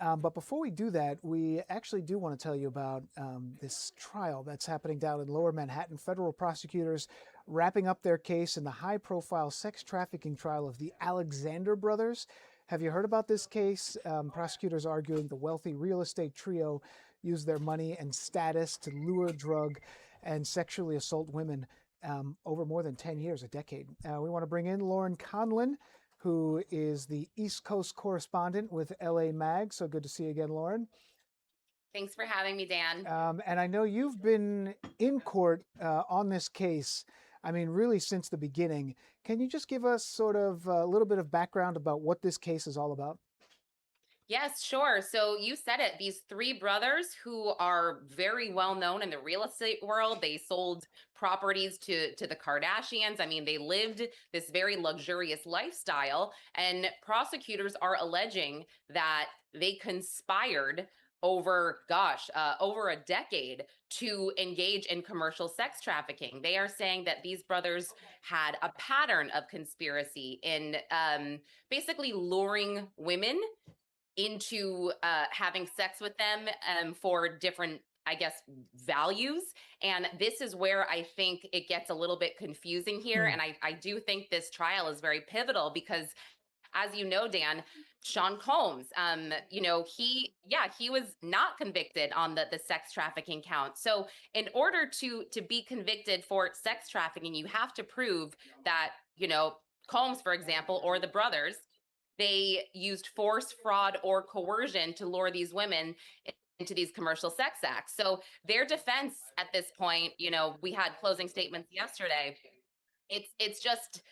But before we do that, we actually do want to tell you about this trial that's happening down in Lower Manhattan. Federal prosecutors wrapping up their case in the high-profile sex trafficking trial of the Alexander brothers. Have you heard about this case? Prosecutors arguing the wealthy real estate trio used their money and status to lure, drug, and sexually assault women over more than 10 years, a decade. We want to bring in Lauren Conlin, who is the East Coast correspondent with LA Mag. So good to see you again, Lauren. Thanks for having me, Dan. And I know you've been in court on this case, I mean, really since the beginning. Can you just give us sort of a little bit of background about what this case is all about? Yes, sure. So you said it. These three brothers who are very well known in the real estate world, they sold properties to the Kardashians. I mean, they lived this very luxurious lifestyle, and prosecutors are alleging that they conspired over a decade to engage in commercial sex trafficking. They are saying that these brothers had a pattern of conspiracy in basically luring women into having sex with them for different, I guess, values. And this is where I think it gets a little bit confusing here. Hmm. And I do think this trial is very pivotal because, as you know, Dan, Sean Combs, he was not convicted on the sex trafficking count. So in order to be convicted for sex trafficking, you have to prove that, Combs, for example, or the brothers, they used force, fraud, or coercion to lure these women into these commercial sex acts. So their defense at this point, we had closing statements yesterday. It's just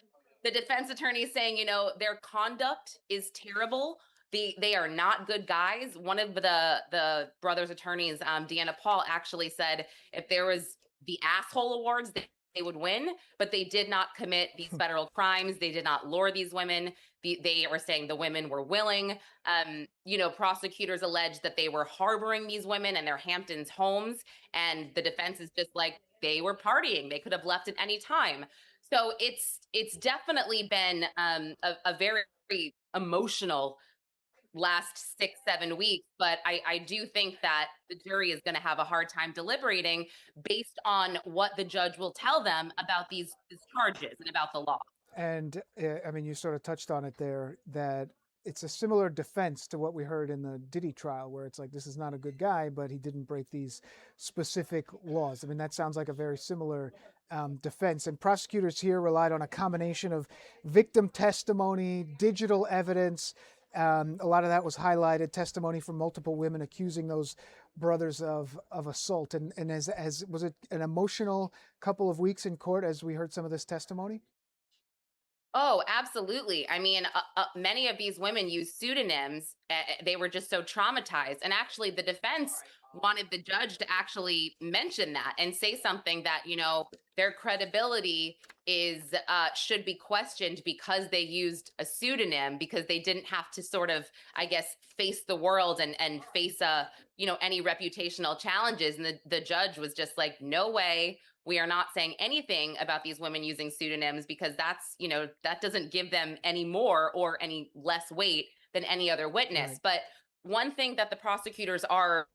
the defense attorney saying, their conduct is terrible. They are not good guys. One of the brothers' attorneys, Deanna Paul, actually said if there was the asshole awards, they would win, but they did not commit these federal crimes. They did not lure these women. They were saying the women were willing. Prosecutors alleged that they were harboring these women in their Hamptons homes, and the defense is just like they were partying. They could have left at any time. So it's definitely been a very emotional last 6 7 weeks, but I do think that the jury is going to have a hard time deliberating based on what the judge will tell them about these charges and about the law. And I mean, you sort of touched on it there that it's a similar defense to what we heard in the Diddy trial, where it's like, this is not a good guy, but he didn't break these specific laws. I mean, that sounds like a very similar defense. And prosecutors here relied on a combination of victim testimony, digital evidence. A lot of that was highlighted, testimony from multiple women accusing those brothers of assault. And as was it an emotional couple of weeks in court as we heard some of this testimony? Oh, absolutely. I mean, many of these women use pseudonyms. They were just so traumatized. And actually, the defense wanted the judge to actually mention that and say something that, their credibility is should be questioned because they used a pseudonym, because they didn't have to sort of, I guess, face the world and face any reputational challenges. And the judge was just like, no way, we are not saying anything about these women using pseudonyms, because that doesn't give them any more or any less weight than any other witness. Right. But one thing that the prosecutors are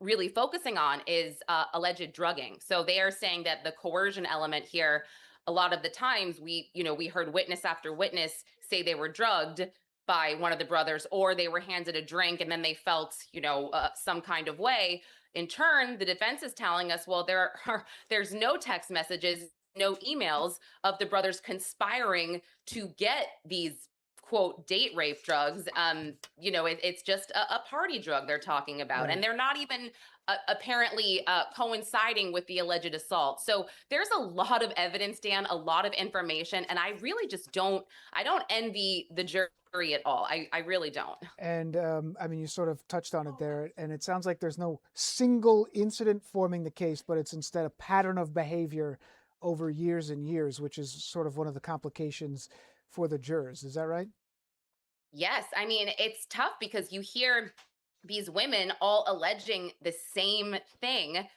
really focusing on is alleged drugging. So they are saying that the coercion element here, a lot of the times we heard witness after witness say they were drugged by one of the brothers, or they were handed a drink and then they felt some kind of way. In turn, the defense is telling us, well, there's no text messages, no emails of the brothers conspiring to get these quote date rape drugs. It's just a party drug they're talking about, Right. and they're not even apparently coinciding with the alleged assault. So there's a lot of evidence, Dan, a lot of information, and I really just I don't envy the jury at all. I really don't. And I mean, you sort of touched on it there, and it sounds like there's no single incident forming the case, but it's instead a pattern of behavior over years and years, which is sort of one of the complications for the jurors. Is that right? Yes, I mean, it's tough because you hear these women all alleging the same thing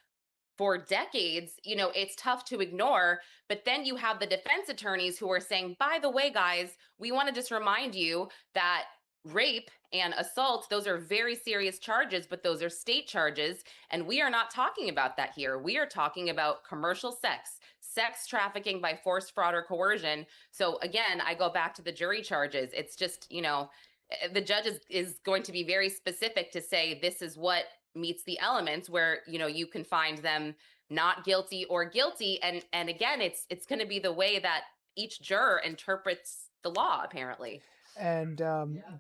for decades. It's tough to ignore. But then you have the defense attorneys who are saying, by the way, guys, we want to just remind you that rape and assault, those are very serious charges, but those are state charges. And we are not talking about that here. We are talking about commercial sex, sex trafficking by force, fraud, or coercion. So again, I go back to the jury charges. It's just, the judge is going to be very specific to say this is what meets the elements where, you can find them not guilty or guilty. And again, it's going to be the way that each juror interprets the law, apparently. And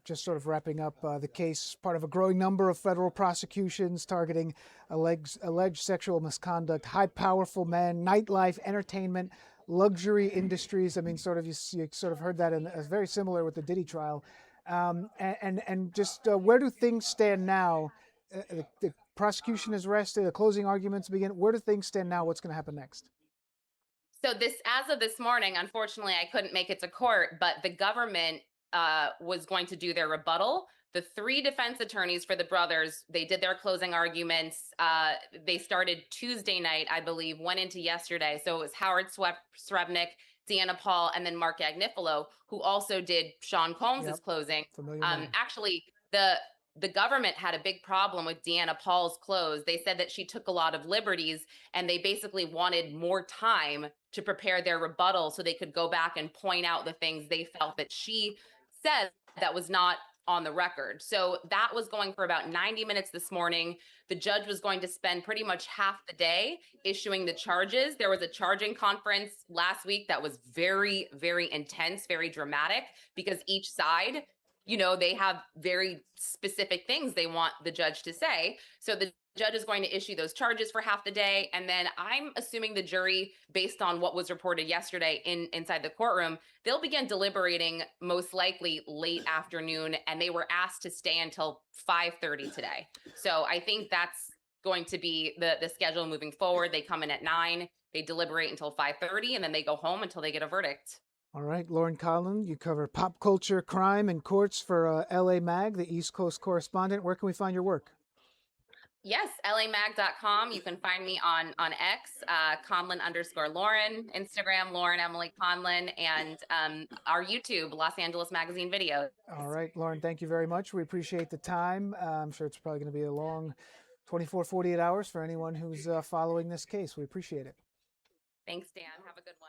just sort of wrapping up the case, part of a growing number of federal prosecutions targeting alleged sexual misconduct, high powerful men, nightlife, entertainment, luxury industries. I mean, you sort of heard that very similar with the Diddy trial. And just where do things stand now? The prosecution is rested, the closing arguments begin. Where do things stand now? What's going to happen next? So as of this morning, unfortunately, I couldn't make it to court, but the government was going to do their rebuttal. The three defense attorneys for the brothers, they did their closing arguments. They started Tuesday night, I believe, went into yesterday. So it was Howard Srebnick, Deanna Paul, and then Mark Agnifilo, who also did Sean Combs's closing. Actually, the government had a big problem with Deanna Paul's close. They said that she took a lot of liberties, and they basically wanted more time to prepare their rebuttal so they could go back and point out the things they felt that she said that was not on the record. So that was going for about 90 minutes this morning. The judge was going to spend pretty much half the day issuing the charges. There was a charging conference last week that was very, very intense, very dramatic, because each side, they have very specific things they want the judge to say. So the judge is going to issue those charges for half the day. And then I'm assuming the jury, based on what was reported yesterday inside the courtroom, they'll begin deliberating most likely late afternoon. And they were asked to stay until 5:30 today. So I think that's going to be the schedule moving forward. They come in at 9, they deliberate until 5:30, and then they go home until they get a verdict. All right, Lauren Conlin, you cover pop culture, crime, and courts for LA Mag, the East Coast correspondent. Where can we find your work? Yes, lamag.com. You can find me on X, Conlin_Lauren, Instagram, Lauren Emily Conlin, and our YouTube, Los Angeles Magazine Videos. All right, Lauren, thank you very much. We appreciate the time. I'm sure it's probably going to be a long 24, 48 hours for anyone who's following this case. We appreciate it. Thanks, Dan. Have a good one.